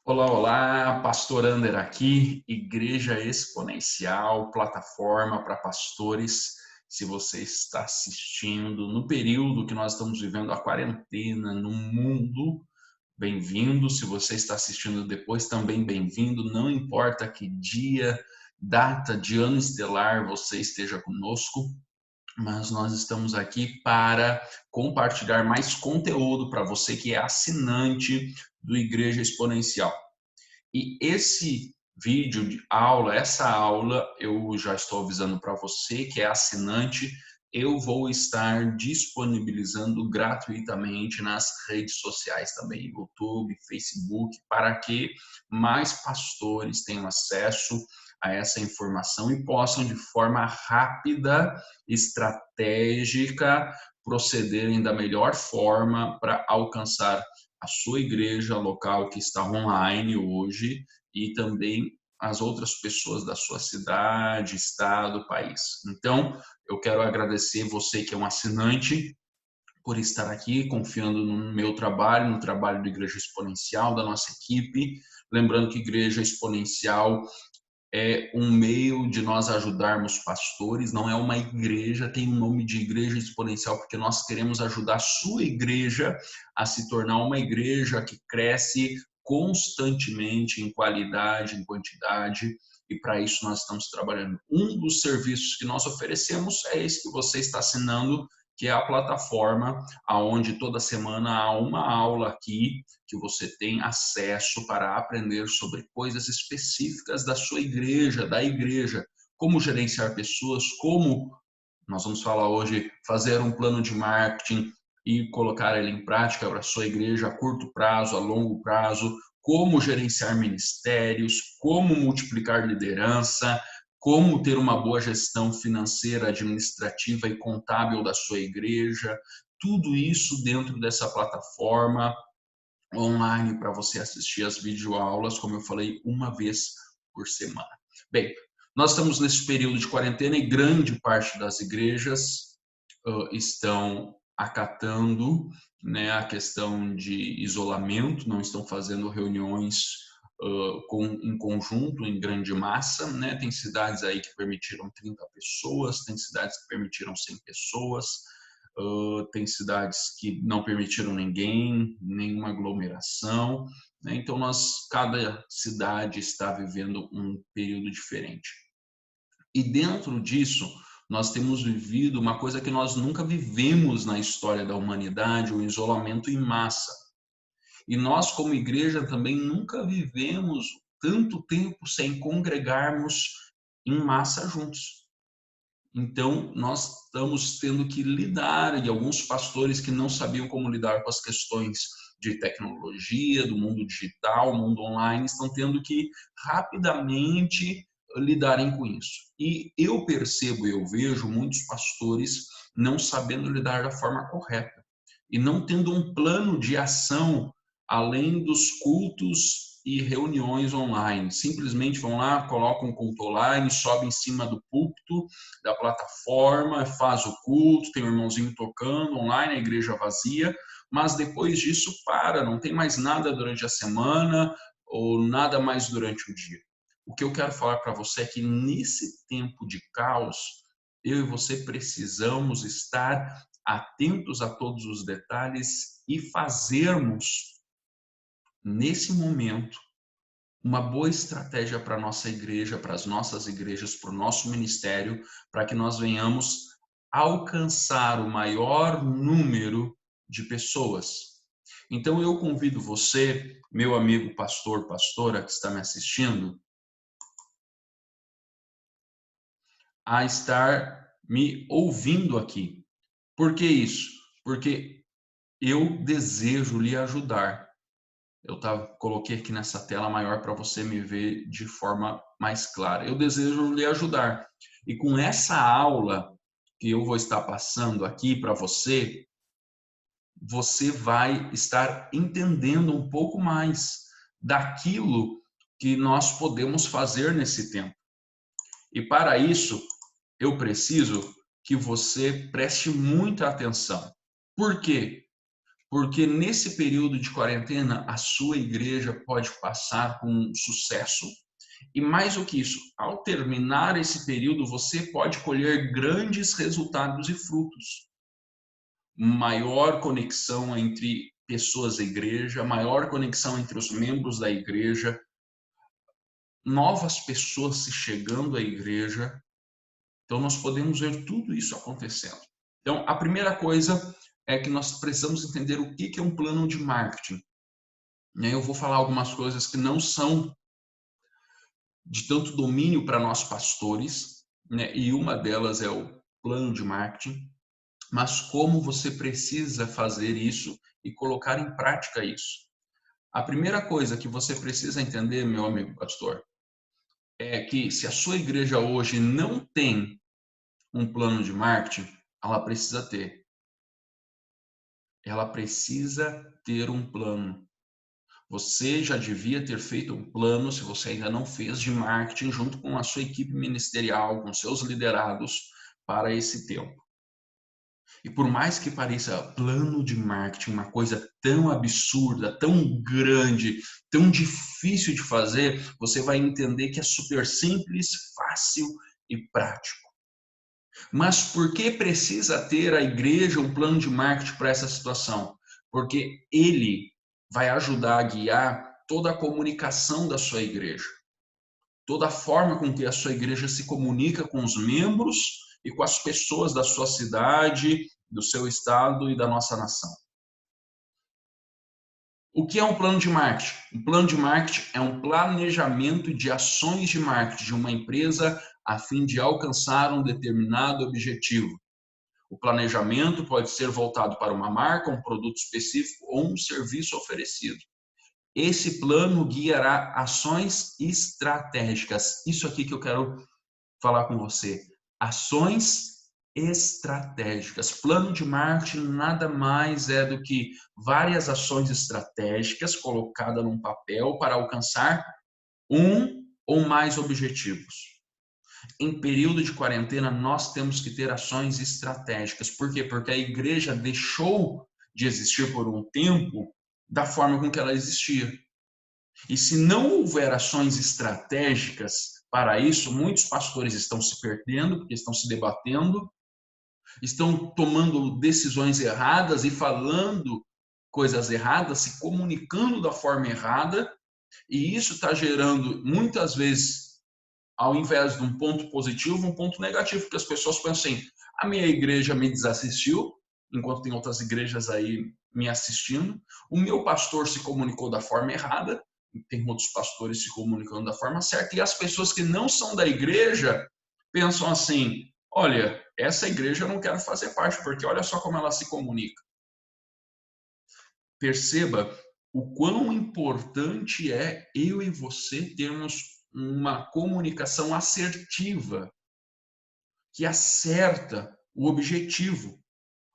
Olá, olá, Pastor Ander aqui, Igreja Exponencial, plataforma para pastores. Se você está assistindo no período que nós estamos vivendo a quarentena no mundo, bem-vindo. Se você está assistindo depois, também bem-vindo. Não importa que dia, data de ano estelar você esteja conosco, mas nós estamos aqui para compartilhar mais conteúdo para você que é assinante do Igreja Exponencial. E esse vídeo de aula, essa aula, eu já estou avisando para você que é assinante, eu vou estar disponibilizando gratuitamente nas redes sociais também, YouTube, Facebook, para que mais pastores tenham acesso a essa informação e possam, de forma rápida, estratégica, procederem da melhor forma para alcançar a sua igreja local que está online hoje e também as outras pessoas da sua cidade, estado, país. Então, eu quero agradecer você que é um assinante por estar aqui, confiando no meu trabalho, no trabalho da Igreja Exponencial, da nossa equipe. Lembrando que Igreja Exponencial é um meio de nós ajudarmos pastores, não é uma igreja, tem o nome de Igreja Exponencial, porque nós queremos ajudar a sua igreja a se tornar uma igreja que cresce constantemente em qualidade, em quantidade, e para isso nós estamos trabalhando. Um dos serviços que nós oferecemos é esse que você está assinando, que é a plataforma, aonde toda semana há uma aula aqui que você tem acesso para aprender sobre coisas específicas da sua igreja, da igreja, como gerenciar pessoas, como nós vamos falar hoje, fazer um plano de marketing e colocar ele em prática para a sua igreja a curto prazo, a longo prazo, como gerenciar ministérios, como multiplicar liderança, como ter uma boa gestão financeira, administrativa e contábil da sua igreja, tudo isso dentro dessa plataforma online para você assistir as videoaulas, como eu falei, uma vez por semana. Bem, nós estamos nesse período de quarentena e grande parte das igrejas estão acatando, né, a questão de isolamento, não estão fazendo reuniões em conjunto, em grande massa, né? Tem cidades aí que permitiram 30 pessoas, tem cidades que permitiram 100 pessoas, tem cidades que não permitiram ninguém, nenhuma aglomeração, né? Então cada cidade está vivendo um período diferente. E dentro disso, nós temos vivido uma coisa que nós nunca vivemos na história da humanidade, o isolamento em massa. E nós, como igreja, também nunca vivemos tanto tempo sem congregarmos em massa juntos. Então, nós estamos tendo que lidar, e alguns pastores que não sabiam como lidar com as questões de tecnologia, do mundo digital, mundo online, estão tendo que rapidamente lidarem com isso. E eu percebo, eu vejo muitos pastores não sabendo lidar da forma correta e não tendo um plano de ação além dos cultos e reuniões online. Simplesmente vão lá, colocam um culto online, sobe em cima do púlpito da plataforma, faz o culto, tem um irmãozinho tocando online, a igreja vazia, mas depois disso para, não tem mais nada durante a semana ou nada mais durante o dia. O que eu quero falar para você é que nesse tempo de caos, eu e você precisamos estar atentos a todos os detalhes e fazermos nesse momento uma boa estratégia para a nossa igreja, para as nossas igrejas, para o nosso ministério, para que nós venhamos alcançar o maior número de pessoas. Então eu convido você, meu amigo pastor, pastora que está me assistindo, a estar me ouvindo aqui. Por que isso? Porque eu desejo lhe ajudar. Coloquei aqui nessa tela maior para você me ver de forma mais clara. Eu desejo lhe ajudar. E com essa aula que eu vou estar passando aqui para você, você vai estar entendendo um pouco mais daquilo que nós podemos fazer nesse tempo. E para isso, eu preciso que você preste muita atenção. Por quê? porque nesse período de quarentena a sua igreja pode passar com sucesso. E mais do que isso, ao terminar esse período, você pode colher grandes resultados e frutos. Maior conexão entre pessoas da igreja, maior conexão entre os membros da igreja, novas pessoas se chegando à igreja. Então, nós podemos ver tudo isso acontecendo. Então, a primeira coisa é que nós precisamos entender o que é um plano de marketing. Eu vou falar algumas coisas que não são de tanto domínio para nós pastores, né? E uma delas é o plano de marketing, mas como você precisa fazer isso e colocar em prática isso. A primeira coisa que você precisa entender, meu amigo pastor, é que se a sua igreja hoje não tem um plano de marketing, ela precisa ter. Ela precisa ter um plano. Você já devia ter feito um plano, se você ainda não fez, de marketing junto com a sua equipe ministerial, com seus liderados para esse tempo. E por mais que pareça plano de marketing uma coisa tão absurda, tão grande, tão difícil de fazer, você vai entender que é super simples, fácil e prático. Mas por que precisa ter a igreja um plano de marketing para essa situação? Porque ele vai ajudar a guiar toda a comunicação da sua igreja, toda a forma com que a sua igreja se comunica com os membros e com as pessoas da sua cidade, do seu estado e da nossa nação. O que é um plano de marketing? Um plano de marketing é um planejamento de ações de marketing de uma empresa a fim de alcançar um determinado objetivo. O planejamento pode ser voltado para uma marca, um produto específico ou um serviço oferecido. Esse plano guiará ações estratégicas. Isso aqui que eu quero falar com você. Ações estratégicas. Plano de marketing nada mais é do que várias ações estratégicas colocadas num papel para alcançar um ou mais objetivos. Em período de quarentena, nós temos que ter ações estratégicas. Por quê? Porque a igreja deixou de existir por um tempo da forma com que ela existia. E se não houver ações estratégicas para isso, muitos pastores estão se perdendo, porque estão se debatendo, estão tomando decisões erradas e falando coisas erradas, se comunicando da forma errada, e isso está gerando, muitas vezes, ao invés de um ponto positivo, um ponto negativo, porque as pessoas pensam assim, a minha igreja me desassistiu, enquanto tem outras igrejas aí me assistindo, o meu pastor se comunicou da forma errada, tem outros pastores se comunicando da forma certa, e as pessoas que não são da igreja pensam assim, olha, essa igreja eu não quero fazer parte, porque olha só como ela se comunica. Perceba o quão importante é eu e você termos uma comunicação assertiva, que acerta o objetivo.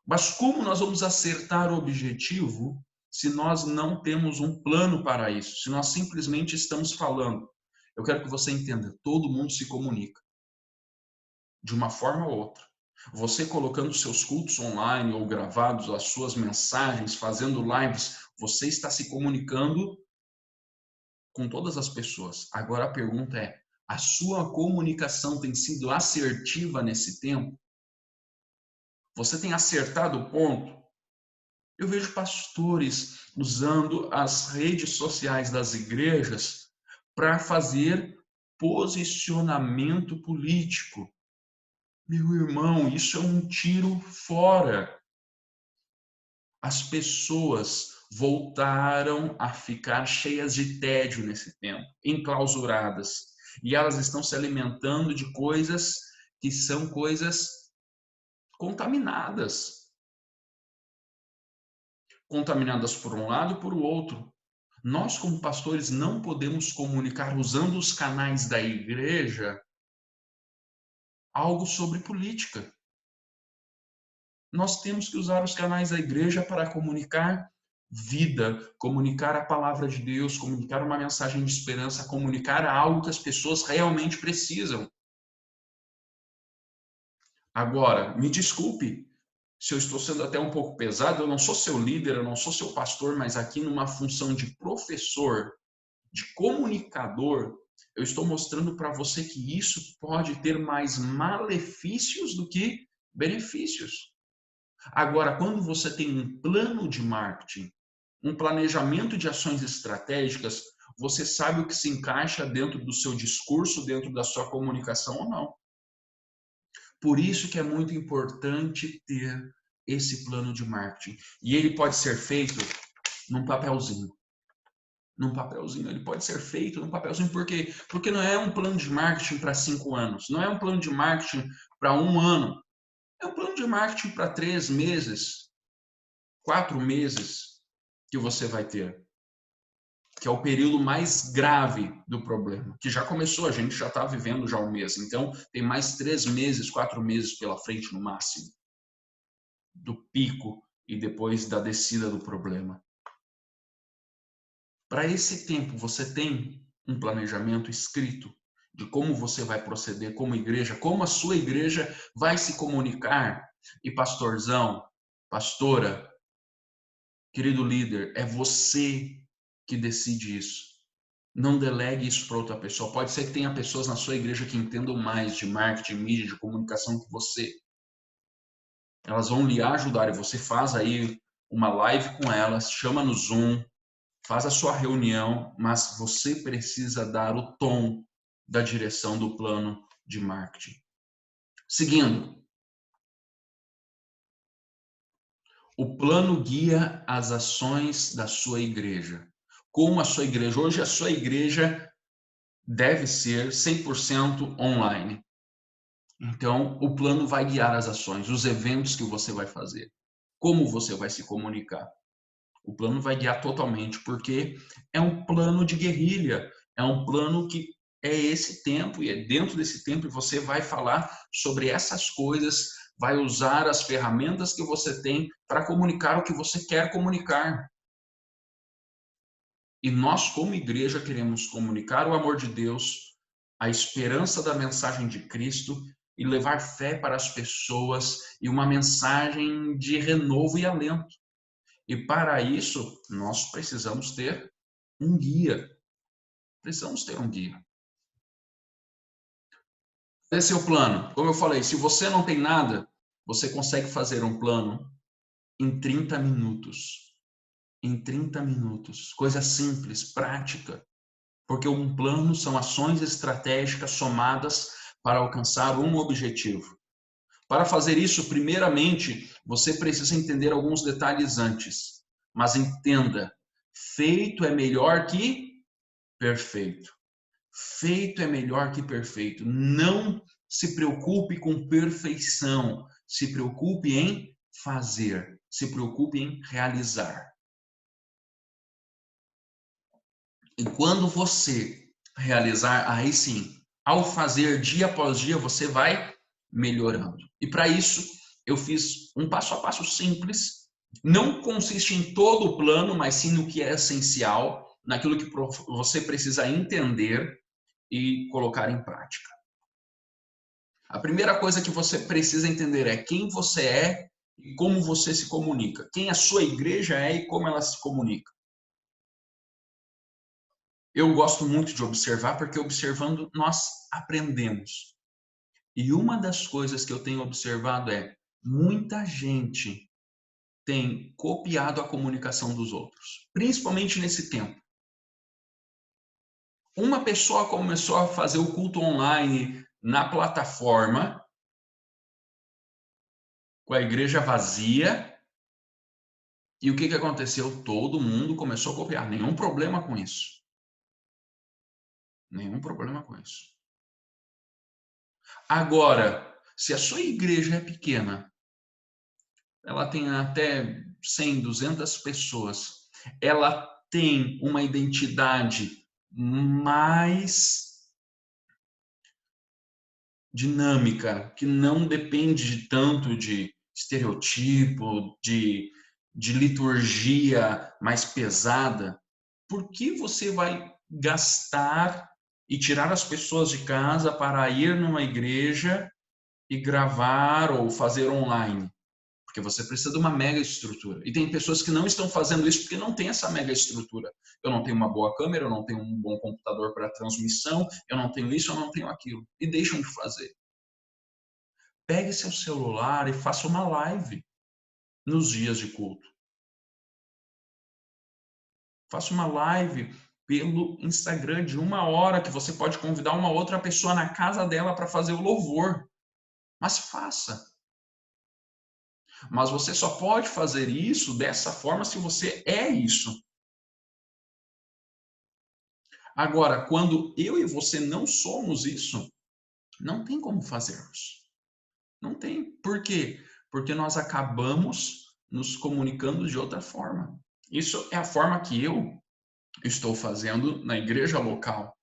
Mas como nós vamos acertar o objetivo se nós não temos um plano para isso? Se nós simplesmente estamos falando? Eu quero que você entenda, todo mundo se comunica de uma forma ou outra. Você colocando seus cultos online ou gravados, as suas mensagens, fazendo lives, você está se comunicando com todas as pessoas. Agora a pergunta é: a sua comunicação tem sido assertiva nesse tempo? Você tem acertado o ponto? Eu vejo pastores usando as redes sociais das igrejas para fazer posicionamento político. Meu irmão, isso é um tiro fora. As pessoas voltaram a ficar cheias de tédio nesse tempo, enclausuradas. E elas estão se alimentando de coisas que são coisas contaminadas. Contaminadas por um lado e por outro. Nós, como pastores, não podemos comunicar usando os canais da igreja algo sobre política. Nós temos que usar os canais da igreja para comunicar vida, comunicar a palavra de Deus, comunicar uma mensagem de esperança, comunicar algo que as pessoas realmente precisam. Agora, me desculpe, se eu estou sendo até um pouco pesado, eu não sou seu líder, eu não sou seu pastor, mas aqui numa função de professor, de comunicador, eu estou mostrando para você que isso pode ter mais malefícios do que benefícios. Agora, quando você tem um plano de marketing, um planejamento de ações estratégicas, você sabe o que se encaixa dentro do seu discurso, dentro da sua comunicação ou não. Por isso que é muito importante ter esse plano de marketing. E ele pode ser feito num papelzinho. Num papelzinho. Ele pode ser feito num papelzinho. Por quê? Porque não é um plano de marketing para 5 anos. Não é um plano de marketing para 1 ano. É um plano de marketing para 3 meses, 4 meses que você vai ter. Que é o período mais grave do problema. Que já começou, a gente já está vivendo já 1 mês. Então, tem mais 3 meses, 4 meses pela frente no máximo. Do pico e depois da descida do problema. Para esse tempo, você tem um planejamento escrito de como você vai proceder como igreja, como a sua igreja vai se comunicar. E pastorzão, pastora, querido líder, é você que decide isso. Não delegue isso para outra pessoa. Pode ser que tenha pessoas na sua igreja que entendam mais de marketing, mídia, de comunicação que você. Elas vão lhe ajudar e você faz aí uma live com elas, chama no Zoom, faz a sua reunião, mas você precisa dar o tom da direção do plano de marketing. Seguindo, o plano guia as ações da sua igreja. Como a sua igreja, hoje a sua igreja deve ser 100% online. Então, o plano vai guiar as ações, os eventos que você vai fazer, como você vai se comunicar. O plano vai guiar totalmente, porque é um plano de guerrilha, é um plano que é esse tempo, e é dentro desse tempo você vai falar sobre essas coisas, vai usar as ferramentas que você tem para comunicar o que você quer comunicar. E nós, como igreja, queremos comunicar o amor de Deus, a esperança da mensagem de Cristo e levar fé para as pessoas e uma mensagem de renovo e alento. E para isso, nós precisamos ter um guia. Precisamos ter um guia. Esse é o plano. Como eu falei, se você não tem nada, você consegue fazer um plano em 30 minutos. Em 30 minutos. Coisa simples, prática. Porque um plano são ações estratégicas somadas para alcançar um objetivo. Para fazer isso, primeiramente, você precisa entender alguns detalhes antes. Mas entenda, feito é melhor que perfeito. Feito é melhor que perfeito. Não se preocupe com perfeição. Se preocupe em fazer. Se preocupe em realizar. E quando você realizar, aí sim, ao fazer dia após dia, você vai melhorando. E para isso, eu fiz um passo a passo simples. Não consiste em todo o plano, mas sim no que é essencial, naquilo que você precisa entender e colocar em prática. A primeira coisa que você precisa entender é quem você é e como você se comunica. Quem a sua igreja é e como ela se comunica. Eu gosto muito de observar, porque observando nós aprendemos. E uma das coisas que eu tenho observado é muita gente tem copiado a comunicação dos outros, principalmente nesse tempo. Uma pessoa começou a fazer o culto online na plataforma, com a igreja vazia, e o que aconteceu? Todo mundo começou a copiar. Nenhum problema com isso. Nenhum problema com isso. Agora, se a sua igreja é pequena, ela tem até 100, 200 pessoas, ela tem uma identidade mais dinâmica, que não depende de tanto de estereotipo, de liturgia mais pesada, por que você vai gastar e tirar as pessoas de casa para ir numa igreja e gravar ou fazer online? Porque você precisa de uma mega estrutura. E tem pessoas que não estão fazendo isso porque não tem essa mega estrutura. Eu não tenho uma boa câmera, eu não tenho um bom computador para transmissão, eu não tenho isso, eu não tenho aquilo. E deixam de fazer. Pegue seu celular e faça uma live nos dias de culto. Faça uma live pelo Instagram de 1 hora que você pode convidar uma outra pessoa na casa dela para fazer o louvor. Mas faça. Mas você só pode fazer isso dessa forma se você é isso. Agora, quando eu e você não somos isso, não tem como fazermos. Não tem. Por quê? Porque nós acabamos nos comunicando de outra forma. Isso é a forma que eu estou fazendo na igreja local.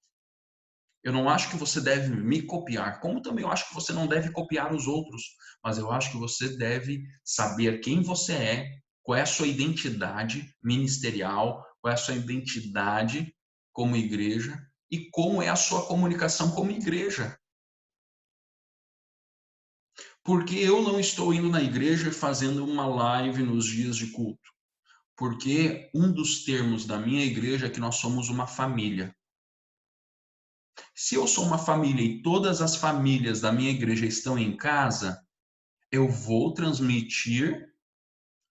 Eu não acho que você deve me copiar, como também eu acho que você não deve copiar os outros, mas eu acho que você deve saber quem você é, qual é a sua identidade ministerial, qual é a sua identidade como igreja e como é a sua comunicação como igreja. Porque eu não estou indo na igreja e fazendo uma live nos dias de culto. Porque um dos termos da minha igreja é que nós somos uma família. Se eu sou uma família e todas as famílias da minha igreja estão em casa, eu vou transmitir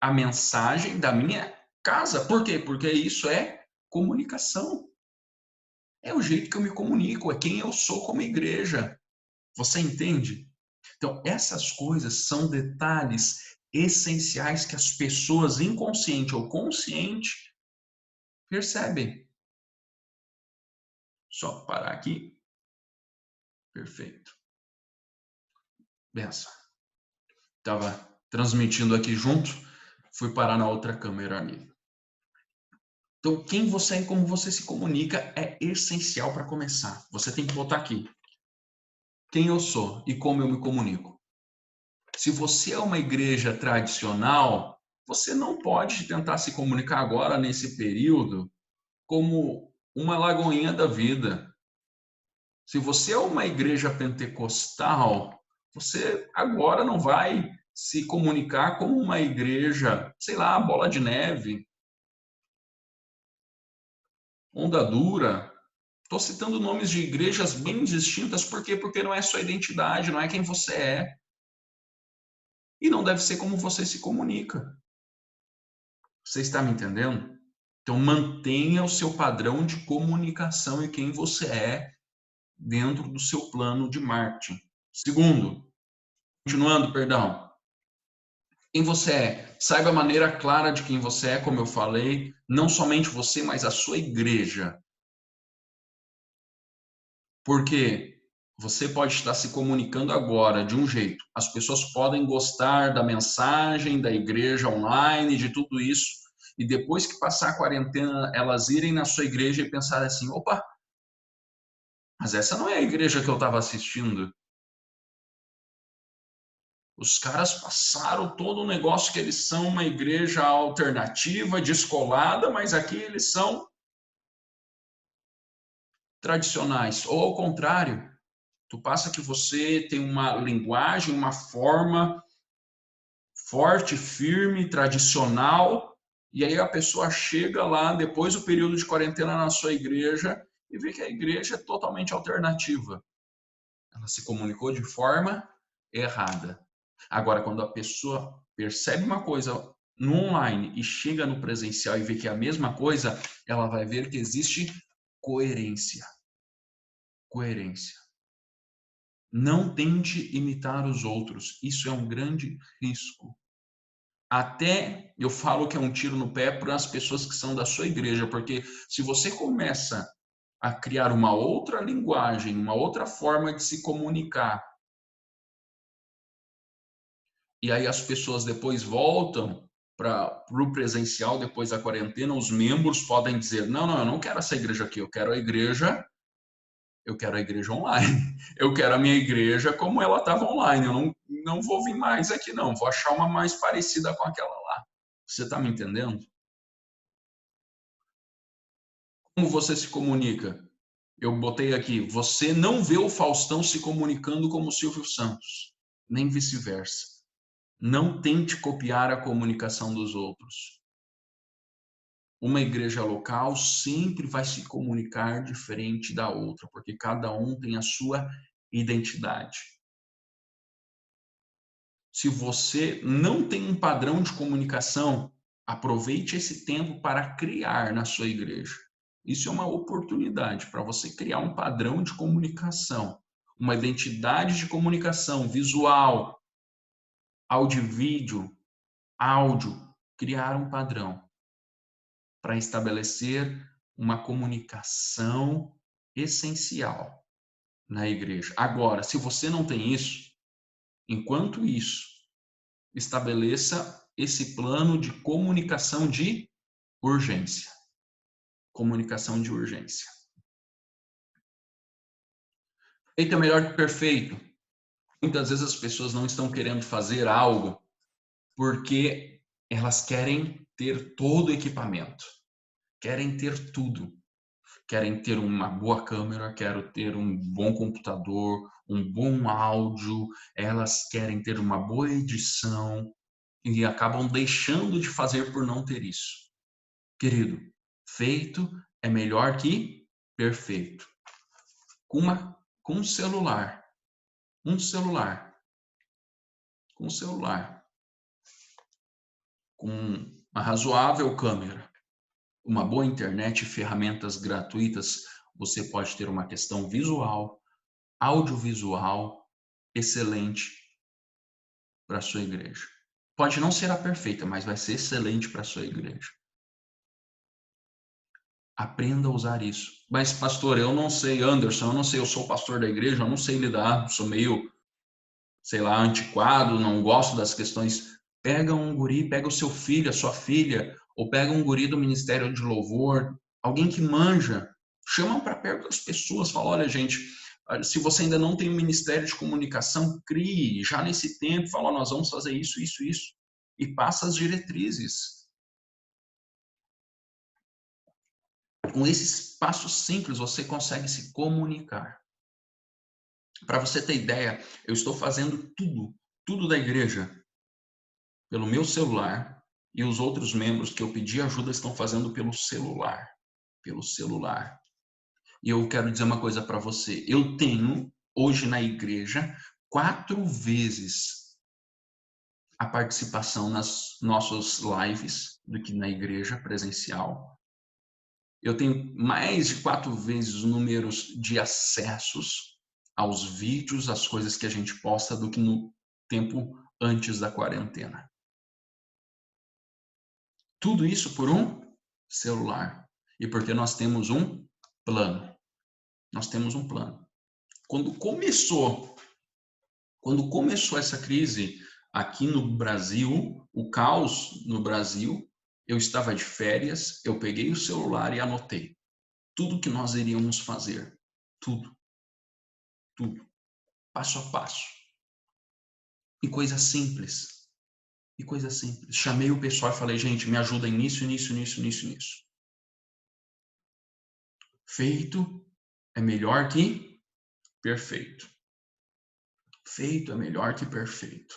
a mensagem da minha casa. Por quê? Porque isso é comunicação. É o jeito que eu me comunico, é quem eu sou como igreja. Você entende? Então, essas coisas são detalhes essenciais que as pessoas, inconsciente ou consciente, percebem. Só parar aqui. Perfeito. Benção. Estava transmitindo aqui junto, fui parar na outra câmera ali. Então, quem você é e como você se comunica é essencial para começar. Você tem que botar aqui quem eu sou e como eu me comunico. Se você é uma igreja tradicional, você não pode tentar se comunicar agora, nesse período, como uma lagoinha da vida. Se você é uma igreja pentecostal, você agora não vai se comunicar como uma igreja, sei lá, bola de neve, onda dura. Estou citando nomes de igrejas bem distintas, por quê? Porque não é sua identidade, não é quem você é. E não deve ser como você se comunica. Você está me entendendo? Então mantenha o seu padrão de comunicação e quem você é dentro do seu plano de marketing. Segundo, continuando, perdão, quem você é. Saiba a maneira clara de quem você é, como eu falei, não somente você, mas a sua igreja. Porque você pode estar se comunicando agora de um jeito. As pessoas podem gostar da mensagem, da igreja online, de tudo isso, e depois que passar a quarentena, elas irem na sua igreja e pensar assim: opa, mas essa não é a igreja que eu estava assistindo. Os caras passaram todo o negócio que eles são uma igreja alternativa, descolada, mas aqui eles são tradicionais. Ou ao contrário, tu passa que você tem uma linguagem, uma forma forte, firme, tradicional, e aí a pessoa chega lá depois do período de quarentena na sua igreja e vê que a igreja é totalmente alternativa. Ela se comunicou de forma errada. Agora, quando a pessoa percebe uma coisa no online e chega no presencial e vê que é a mesma coisa, ela vai ver que existe coerência. Coerência. Não tente imitar os outros. Isso é um grande risco. Até eu falo que é um tiro no pé para as pessoas que são da sua igreja, porque se você começa a criar uma outra linguagem, uma outra forma de se comunicar, e aí as pessoas depois voltam para o presencial depois da quarentena, os membros podem dizer: não, não, eu não quero essa igreja aqui, eu quero a igreja online. Eu quero a minha igreja como ela estava online. Eu não vou vir mais aqui, não. Vou achar uma mais parecida com aquela lá. Você está me entendendo? Como você se comunica? Eu botei aqui, você não vê o Faustão se comunicando como o Silvio Santos, nem vice-versa. Não tente copiar a comunicação dos outros. Uma igreja local sempre vai se comunicar diferente da outra, porque cada um tem a sua identidade. Se você não tem um padrão de comunicação, aproveite esse tempo para criar na sua igreja. Isso é uma oportunidade para você criar um padrão de comunicação, uma identidade de comunicação visual, áudio, vídeo, áudio, criar um padrão para estabelecer uma comunicação essencial na igreja. Agora, se você não tem isso, enquanto isso, estabeleça esse plano de comunicação de urgência. Comunicação de urgência. Feito é melhor que perfeito. Muitas vezes as pessoas não estão querendo fazer algo porque elas querem ter todo o equipamento, querem ter tudo. Querem ter uma boa câmera, querem ter um bom computador, um bom áudio, elas querem ter uma boa edição e acabam deixando de fazer por não ter isso. Querido, feito é melhor que perfeito. Com um celular, com uma razoável câmera, uma boa internet e ferramentas gratuitas, você pode ter uma questão visual, audiovisual excelente para a sua igreja. Pode não ser a perfeita, mas vai ser excelente para a sua igreja. Aprenda a usar isso. Mas, pastor, eu não sei, Anderson, eu não sei, eu sou pastor da igreja, eu não sei lidar, sou meio, sei lá, antiquado, não gosto das questões. Pega um guri, pega o seu filho, a sua filha, ou pega um guri do Ministério de Louvor, alguém que manja, chama para perto das pessoas, fala, olha, gente, se você ainda não tem um ministério de comunicação, crie já nesse tempo, fala, nós vamos fazer isso, isso, isso, e passa as diretrizes. Com esses passos simples, você consegue se comunicar. Para você ter ideia, eu estou fazendo tudo da igreja pelo meu celular e os outros membros que eu pedi ajuda estão fazendo pelo celular. E eu quero dizer uma coisa para você. Eu tenho, hoje na igreja, 4 vezes a participação nas nossas lives do que na igreja presencial. Eu tenho mais de 4 vezes os números de acessos aos vídeos, às coisas que a gente posta do que no tempo antes da quarentena. Tudo isso por um celular. E porque nós temos um plano. Nós temos um plano. Quando começou essa crise aqui no Brasil, o caos no Brasil, eu estava de férias, eu peguei o celular e anotei tudo que nós iríamos fazer. Tudo. Passo a passo. E coisa simples. Chamei o pessoal e falei, gente, me ajuda nisso. Feito é melhor que perfeito. Feito é melhor que perfeito.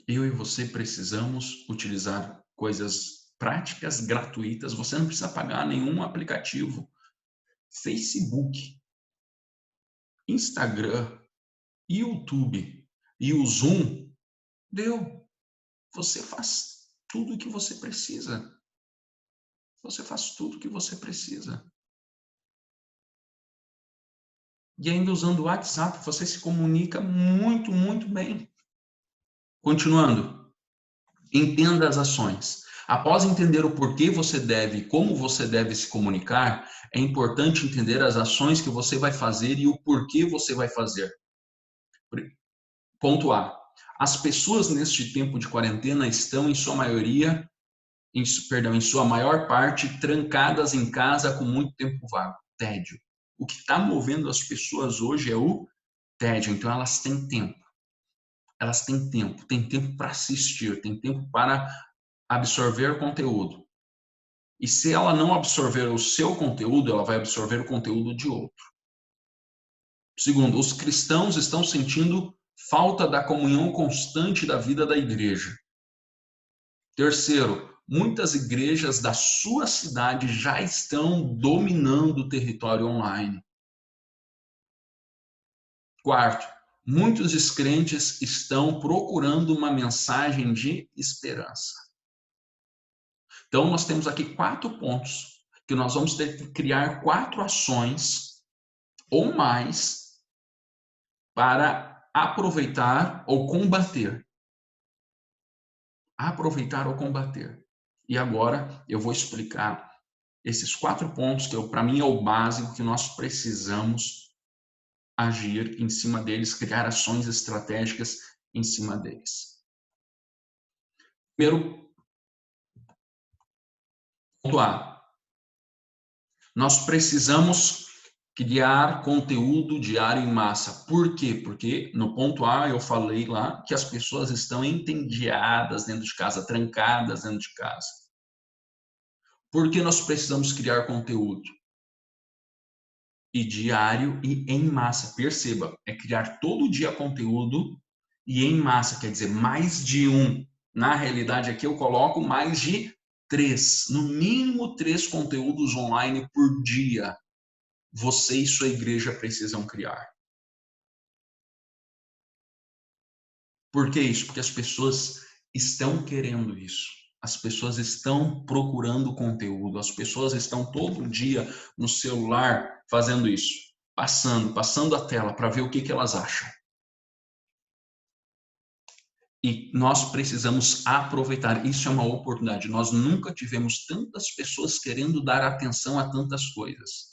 Eu e você precisamos utilizar coisas práticas, gratuitas. Você não precisa pagar nenhum aplicativo. Facebook, Instagram, YouTube e o Zoom, deu. Você faz tudo o que você precisa. E ainda usando o WhatsApp, você se comunica muito, muito bem. Continuando, entenda as ações. Após entender o porquê você deve e como você deve se comunicar, é importante entender as ações que você vai fazer e o porquê você vai fazer. Ponto A. As pessoas neste tempo de quarentena estão, em sua maior parte, trancadas em casa com muito tempo vago, tédio. O que está movendo as pessoas hoje é o tédio, então elas têm tempo. Tem tempo para assistir, tem tempo para absorver o conteúdo. E se ela não absorver o seu conteúdo, ela vai absorver o conteúdo de outro. Segundo, os cristãos estão sentindo falta da comunhão constante da vida da igreja. Terceiro, muitas igrejas da sua cidade já estão dominando o território online. Quarto, muitos descrentes estão procurando uma mensagem de esperança. Então, nós temos aqui 4 pontos que nós vamos ter que criar 4 ações ou mais para aproveitar ou combater. Aproveitar ou combater. E agora eu vou explicar esses 4 pontos que para mim é o básico que nós precisamos agir em cima deles, criar ações estratégicas em cima deles. Primeiro ponto A. Nós precisamos criar conteúdo diário em massa. Por quê? Porque no ponto A eu falei lá que as pessoas estão entediadas dentro de casa, trancadas dentro de casa. Por que nós precisamos criar conteúdo? E diário e em massa. Perceba, é criar todo dia conteúdo e em massa, quer dizer, mais de um. Na realidade, aqui eu coloco mais de 3, no mínimo 3 conteúdos online por dia. Você e sua igreja precisam criar. Por que isso? Porque as pessoas estão querendo isso. As pessoas estão procurando conteúdo. As pessoas estão todo dia no celular fazendo isso. Passando a tela para ver o que elas acham. E nós precisamos aproveitar. Isso é uma oportunidade. Nós nunca tivemos tantas pessoas querendo dar atenção a tantas coisas.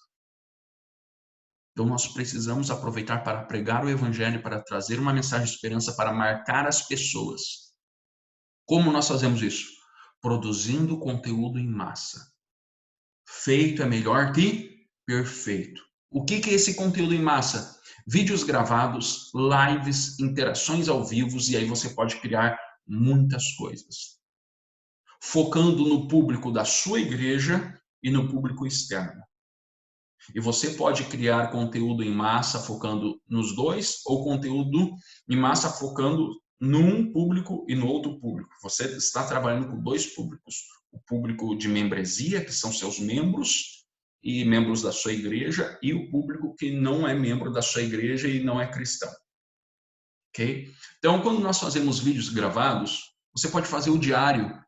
Então, nós precisamos aproveitar para pregar o evangelho, para trazer uma mensagem de esperança, para marcar as pessoas. Como nós fazemos isso? Produzindo conteúdo em massa. Feito é melhor que perfeito. O que é esse conteúdo em massa? Vídeos gravados, lives, interações ao vivo, e aí você pode criar muitas coisas. Focando no público da sua igreja e no público externo. E você pode criar conteúdo em massa focando nos dois, ou conteúdo em massa focando num público e no outro público. Você está trabalhando com 2 públicos. O público de membresia, que são seus membros e membros da sua igreja, e o público que não é membro da sua igreja e não é cristão. Ok? Então, quando nós fazemos vídeos gravados, você pode fazer o diário.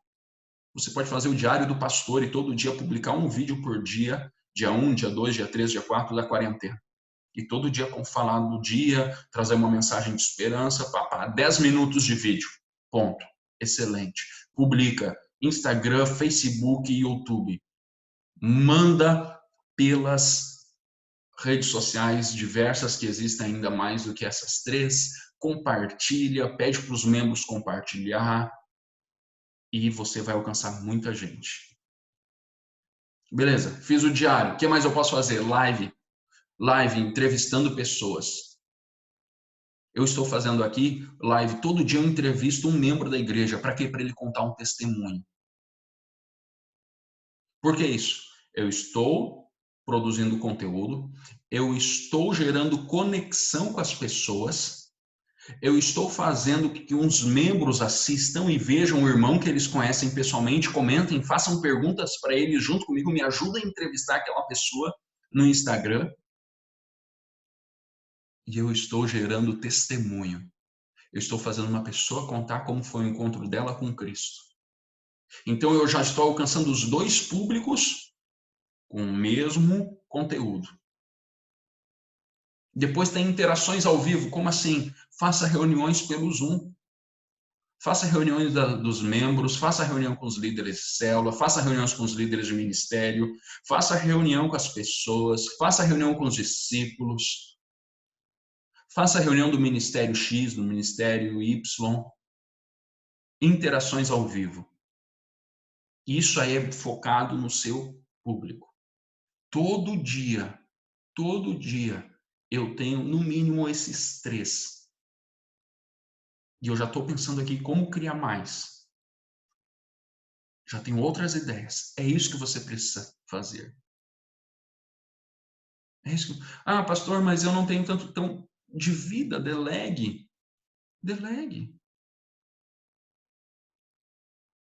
Você pode fazer o diário do pastor e todo dia publicar um vídeo por dia, dia 1, dia 2, dia 3, dia 4 da quarentena. E todo dia falar do dia, trazer uma mensagem de esperança, 10 minutos de vídeo. Ponto. Excelente. Publica Instagram, Facebook e YouTube. Manda pelas redes sociais diversas que existem, ainda mais do que essas 3. Compartilha, pede para os membros compartilhar e você vai alcançar muita gente. Beleza, fiz o diário. O que mais eu posso fazer? Live, entrevistando pessoas. Eu estou fazendo aqui live, todo dia eu entrevisto um membro da igreja. Para quê? Para ele contar um testemunho. Por que isso? Eu estou produzindo conteúdo, eu estou gerando conexão com as pessoas, eu estou fazendo que uns membros assistam e vejam o irmão que eles conhecem pessoalmente, comentem, façam perguntas para ele junto comigo, me ajudem a entrevistar aquela pessoa no Instagram. E eu estou gerando testemunho. Eu estou fazendo uma pessoa contar como foi o encontro dela com Cristo. Então eu já estou alcançando os 2 públicos com o mesmo conteúdo. Depois tem interações ao vivo. Como assim? Faça reuniões pelo Zoom. Faça reuniões dos membros, faça reunião com os líderes de célula, faça reuniões com os líderes de ministério, faça reunião com as pessoas, faça reunião com os discípulos, faça reunião do Ministério X, do Ministério Y, interações ao vivo. Isso aí é focado no seu público. Todo dia, eu tenho no mínimo esses 3. E eu já estou pensando aqui como criar mais. Já tenho outras ideias. É isso que você precisa fazer. É isso que... Ah, pastor, mas eu não tenho tanto de vida. Delegue. Delegue.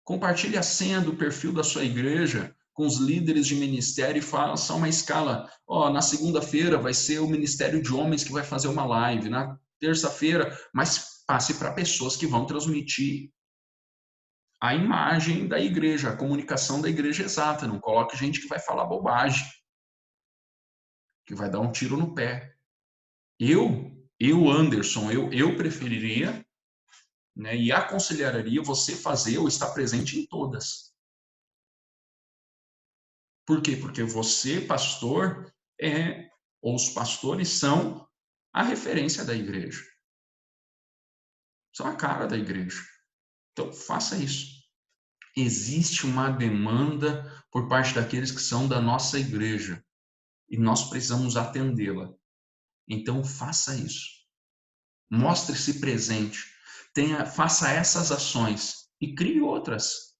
Compartilhe a senha do perfil da sua igreja com os líderes de ministério e faça uma escala. Ó, na segunda-feira vai ser o Ministério de Homens que vai fazer uma live. Na terça-feira, mas passe para pessoas que vão transmitir a imagem da igreja, a comunicação da igreja exata. Não coloque gente que vai falar bobagem, que vai dar um tiro no pé. Anderson, eu preferiria, né, e aconselharia você fazer ou estar presente em todas. Por quê? Porque você, pastor, ou os pastores são a referência da igreja. São a cara da igreja. Então, faça isso. Existe uma demanda por parte daqueles que são da nossa igreja e nós precisamos atendê-la. Então, faça isso. Mostre-se presente. Faça essas ações e crie outras.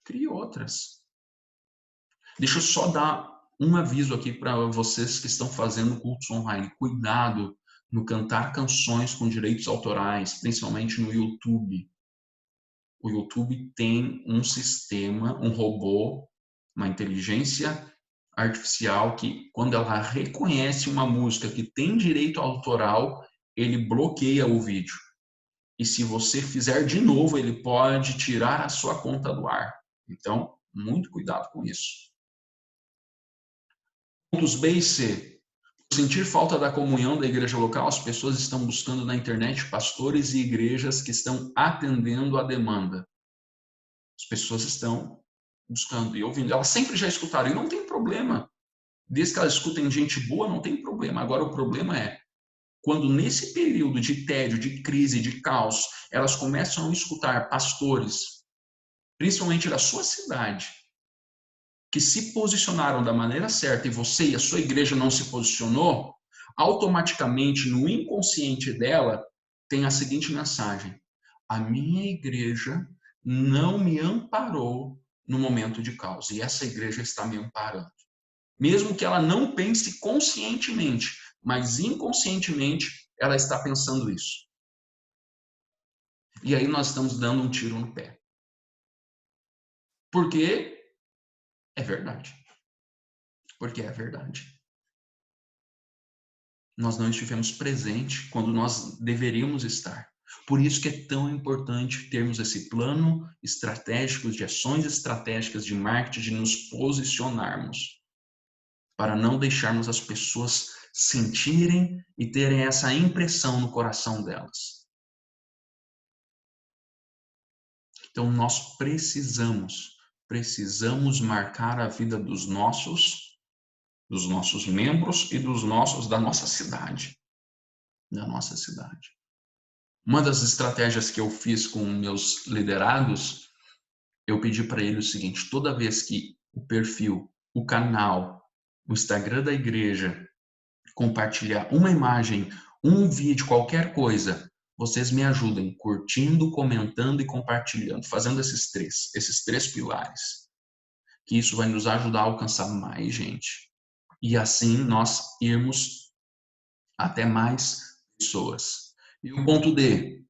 Crie outras. Deixa eu só dar um aviso aqui para vocês que estão fazendo cultos online. Cuidado no cantar canções com direitos autorais, principalmente no YouTube. O YouTube tem um sistema, um robô, uma inteligência artificial que, quando ela reconhece uma música que tem direito autoral, ele bloqueia o vídeo. E se você fizer de novo, ele pode tirar a sua conta do ar. Então, muito cuidado com isso. Pontos B e C. Sentir falta da comunhão da igreja local, as pessoas estão buscando na internet pastores e igrejas que estão atendendo a demanda. As pessoas estão buscando e ouvindo. Elas sempre já escutaram, e não tem problema. Desde que elas escutem gente boa, não tem problema. Agora, o problema é quando nesse período de tédio, de crise, de caos, elas começam a escutar pastores, principalmente da sua cidade, que se posicionaram da maneira certa e você e a sua igreja não se posicionou, automaticamente no inconsciente dela tem a seguinte mensagem: a minha igreja não me amparou no momento de caos e essa igreja está me amparando. Mesmo que ela não pense conscientemente, mas inconscientemente ela está pensando isso. E aí nós estamos dando um tiro no pé. Porque é verdade. Porque é verdade. Nós não estivemos presentes quando nós deveríamos estar. Por isso que é tão importante termos esse plano estratégico de ações estratégicas de marketing, de nos posicionarmos, para não deixarmos as pessoas sentirem e terem essa impressão no coração delas. Então nós precisamos marcar a vida dos nossos membros e da nossa cidade, Uma das estratégias que eu fiz com meus liderados, eu pedi para eles o seguinte: toda vez que o perfil, o canal, o Instagram da igreja compartilhar uma imagem, um vídeo, qualquer coisa, vocês me ajudem curtindo, comentando e compartilhando, fazendo esses três pilares, que isso vai nos ajudar a alcançar mais gente. E assim nós irmos até mais pessoas. E o ponto D,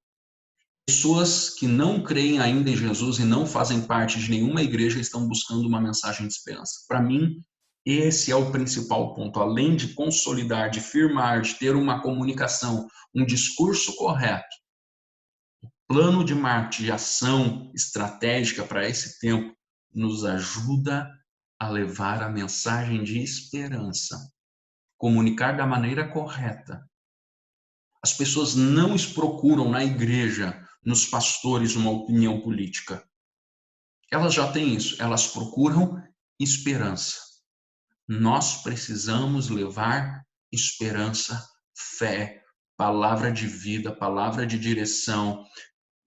pessoas que não creem ainda em Jesus e não fazem parte de nenhuma igreja estão buscando uma mensagem de esperança. Para mim, esse é o principal ponto. Além de consolidar, de firmar, de ter uma comunicação, um discurso correto, plano de marketing, de ação estratégica para esse tempo nos ajuda a levar a mensagem de esperança, comunicar da maneira correta. As pessoas não procuram na igreja, nos pastores, uma opinião política. Elas já têm isso, elas procuram esperança. Nós precisamos levar esperança, fé, palavra de vida, palavra de direção,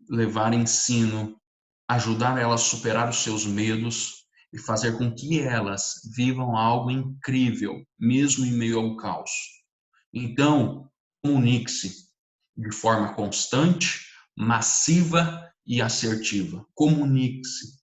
levar ensino, ajudar elas a superar os seus medos e fazer com que elas vivam algo incrível, mesmo em meio ao caos. Então, comunique-se de forma constante, massiva e assertiva. Comunique-se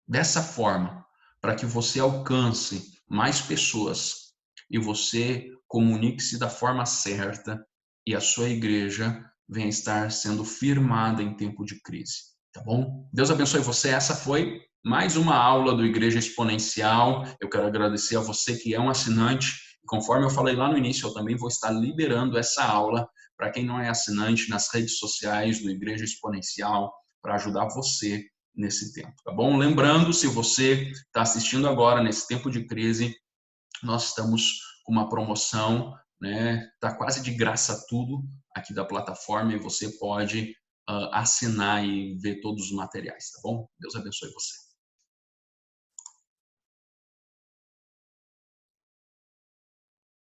dessa forma, para que você alcance mais pessoas, e você comunique-se da forma certa e a sua igreja venha estar sendo firmada em tempo de crise, tá bom? Deus abençoe você. Essa foi mais uma aula do Igreja Exponencial. Eu quero agradecer a você que é um assinante. Conforme eu falei lá no início, eu também vou estar liberando essa aula para quem não é assinante nas redes sociais do Igreja Exponencial, para ajudar você nesse tempo, tá bom? Lembrando, se você está assistindo agora nesse tempo de crise, nós estamos com uma promoção, né? Tá quase de graça tudo aqui da plataforma e você pode assinar e ver todos os materiais, tá bom? Deus abençoe você.